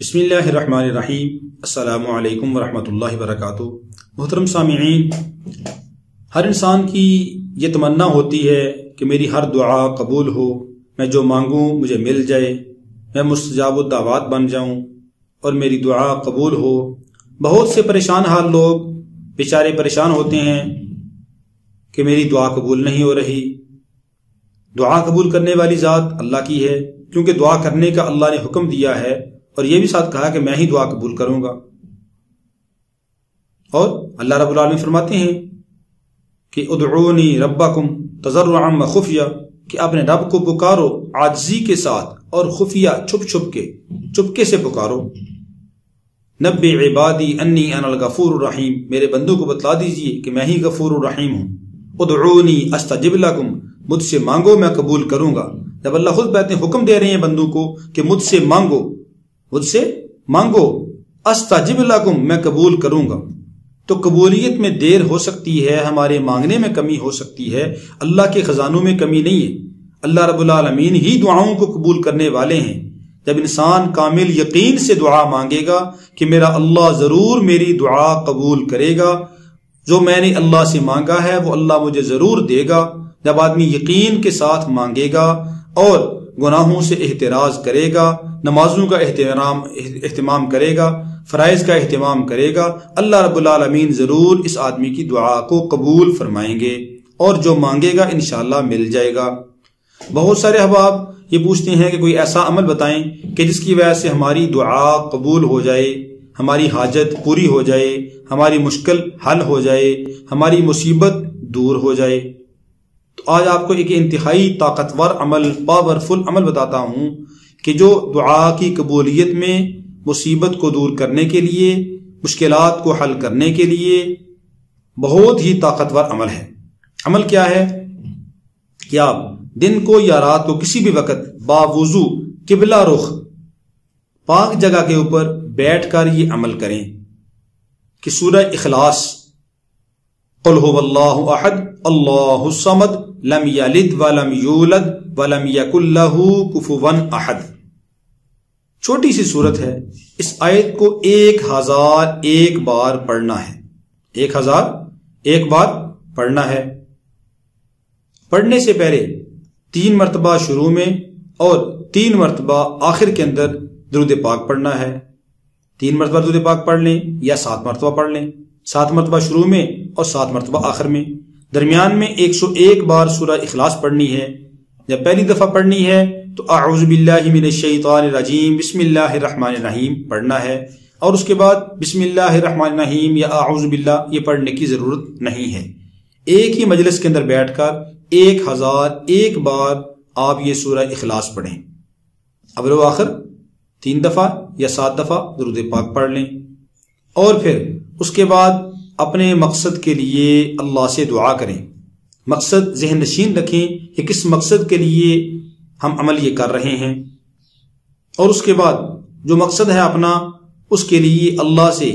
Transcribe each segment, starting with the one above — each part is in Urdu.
بسم اللہ الرحمن الرحیم۔ السلام علیکم ورحمۃ اللہ وبرکاتہ۔ محترم سامعین، ہر انسان کی یہ تمنا ہوتی ہے کہ میری ہر دعا قبول ہو، میں جو مانگوں مجھے مل جائے، میں مستجاب الدعوات بن جاؤں اور میری دعا قبول ہو۔ بہت سے پریشان حال لوگ بیچارے پریشان ہوتے ہیں کہ میری دعا قبول نہیں ہو رہی۔ دعا قبول کرنے والی ذات اللہ کی ہے، کیونکہ دعا کرنے کا اللہ نے حکم دیا ہے اور یہ بھی ساتھ کہا کہ میں ہی دعا قبول کروں گا۔ اور اللہ رب العالمین فرماتے ہیں کہ ادعونی ربکم تضرعا وخفیہ، کہ اپنے رب کو پکارو عاجزی کے ساتھ اور خفیہ چپکے سے پکارو۔ نبئ عبادی انی انا الغفور الرحیم، میرے بندوں کو بتلا دیجئے کہ میں ہی غفور الرحیم ہوں۔ ادعونی استجب لکم، مجھ سے مانگو میں قبول کروں گا۔ جب اللہ خود بیت حکم دے رہے ہیں بندوں کو کہ مجھ سے مانگو استجب لکم، میں قبول کروں گا، تو قبولیت میں دیر ہو سکتی ہے، ہمارے مانگنے میں کمی ہو سکتی ہے، اللہ کے خزانوں میں کمی نہیں ہے۔ اللہ رب العالمین ہی دعاؤں کو قبول کرنے والے ہیں۔ جب انسان کامل یقین سے دعا مانگے گا کہ میرا اللہ ضرور میری دعا قبول کرے گا، جو میں نے اللہ سے مانگا ہے وہ اللہ مجھے ضرور دے گا۔ جب آدمی یقین کے ساتھ مانگے گا اور گناہوں سے احتراز کرے گا، نمازوں کا اہتمام کرے گا، فرائض کا اہتمام کرے گا، اللہ رب العالمین ضرور اس آدمی کی دعا کو قبول فرمائیں گے اور جو مانگے گا انشاءاللہ مل جائے گا۔ بہت سارے احباب یہ پوچھتے ہیں کہ کوئی ایسا عمل بتائیں کہ جس کی وجہ سے ہماری دعا قبول ہو جائے، ہماری حاجت پوری ہو جائے، ہماری مشکل حل ہو جائے، ہماری مصیبت دور ہو جائے۔ تو آج آپ کو ایک انتہائی طاقتور عمل، پاورفل عمل بتاتا ہوں کہ جو دعا کی قبولیت میں مصیبت کو دور کرنے کے لیے، مشکلات کو حل کرنے کے لیے بہت ہی طاقتور عمل ہے۔ عمل کیا ہے کہ آپ دن کو یا رات کو کسی بھی وقت باوضو قبلہ رخ پاک جگہ کے اوپر بیٹھ کر یہ عمل کریں کہ سورہ اخلاص، قل هو اللہ احد اللہ الصمد لم یلد ولم یولد ولم یکن لہ کفوا احد، چھوٹی سی سورت ہے، اس آیت کو 1001 بار پڑھنا ہے۔ 1001 بار پڑھنا ہے۔ پڑھنے سے پہلے 3 مرتبہ شروع میں اور 3 مرتبہ آخر کے اندر درود پاک پڑھنا ہے۔ 3 مرتبہ درود پاک پڑھ لیں یا 7 مرتبہ پڑھ لیں، 7 مرتبہ شروع میں اور 7 مرتبہ آخر میں۔ درمیان میں 101 بار سورہ اخلاص پڑھنی ہے۔ جب پہلی دفعہ پڑھنی ہے تو اعوذ باللہ من الشیطان الرجیم بسم اللہ الرحمن الرحیم پڑھنا ہے، اور اس کے بعد بسم اللہ الرحمن الرحیم یا اعوذ باللہ یہ پڑھنے کی ضرورت نہیں ہے۔ ایک ہی مجلس کے اندر بیٹھ کر 1001 بار آپ یہ سورہ اخلاص پڑھیں، اول و آخر 3 دفعہ یا 7 دفعہ درود پاک پڑھ لیں، اور پھر اس کے بعد اپنے مقصد کے لیے اللہ سے دعا کریں۔ مقصد ذہن نشین رکھیں کہ کس مقصد کے لیے ہم عمل یہ کر رہے ہیں، اور اس کے بعد جو مقصد ہے اپنا اس کے لیے اللہ سے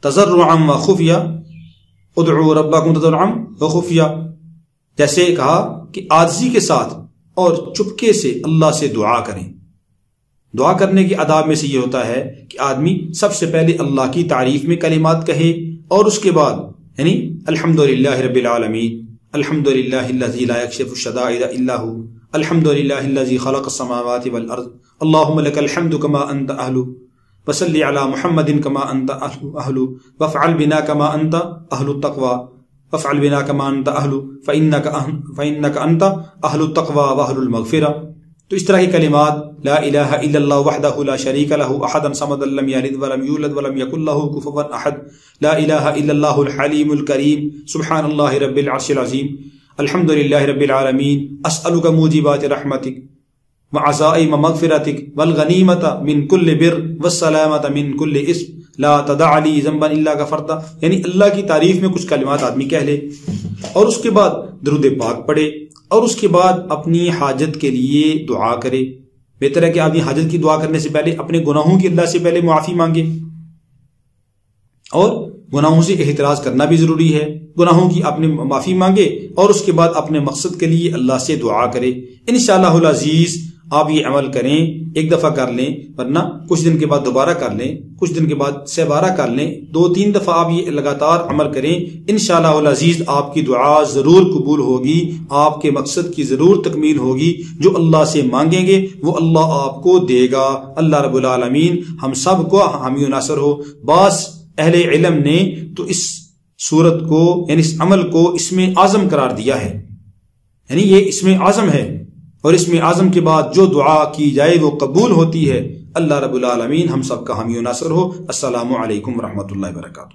تضرعا و خفیہ، ادعوا ربکم تضرعا و خفیہ، جیسے کہا کہ عاجزی کے ساتھ اور چپکے سے اللہ سے دعا کریں۔ دعا کرنے کے آداب میں سے یہ ہوتا ہے کہ آدمی سب سے پہلے اللہ کی تعریف میں کلمات کہے، اور اس کے بعد یعنی الحمدللہ رب العالمین، الحمدللہ الذی لا یکشف الشدائد الا هو، الحمدللہ الذی خلق السماوات والارض، اللهم لك الحمد كما انت اہل، وصلی علی محمد كما انت اہل، وافعل بنا كما انت اہل التقوى، وافعل بنا كما انت اہل فانك انت اہل التقوى واہل المغفرہ۔ تو اس طرح کی کلمات، لا الہ الا اللہ وحدہ لا شریک لہ احد صمد لم یلد ولم یولد ولم یکن لہ کفوا احد، لا الہ الا اللہ الحلیم الکریم، سبحان اللہ رب العرش العظیم، الحمد للہ رب العالمین، اسألک موجبات رحمتک وعزائم مغفرتک والغنیمت من کل بر والسلامت من کل اسم لا تدع لی ذنبا الا غفرتہ، یعنی اللہ کی تعریف میں کچھ کلمات آدمی کہہ لے، اور اس کے بعد درود پاک پڑھے، اور اس کے بعد اپنی حاجت کے لیے دعا کرے۔ بہتر ہے کہ آدمی حاجت کی دعا کرنے سے پہلے اپنے گناہوں کی اللہ سے پہلے معافی مانگے، اور گناہوں سے احتراز کرنا بھی ضروری ہے، گناہوں کی اپنے معافی مانگے اور اس کے بعد اپنے مقصد کے لیے اللہ سے دعا کرے۔ انشاءاللہ العزیز آپ یہ عمل کریں ایک دفعہ کر لیں، ورنہ کچھ دن کے بعد دوبارہ کر لیں، کچھ دن کے بعد 12 کر لیں، 2-3 دفعہ آپ یہ لگاتار عمل کریں، انشاءاللہ العزیز آپ کی دعا ضرور قبول ہوگی، آپ کے مقصد کی ضرور تکمیل ہوگی، جو اللہ سے مانگیں گے وہ اللہ آپ کو دے گا۔ اللہ رب العالمین ہم سب کو حامی و ناصر ہو۔ بعض اہل علم نے تو اس صورت کو یعنی اس عمل کو اسم اعظم قرار دیا ہے، یعنی یہ اسم اعظم ہے، اور اسم اعظم کے بعد جو دعا کی جائے وہ قبول ہوتی ہے۔ اللہ رب العالمین ہم سب کا حامی و ناصر ہو۔ السلام علیکم ورحمۃ اللہ وبرکاتہ۔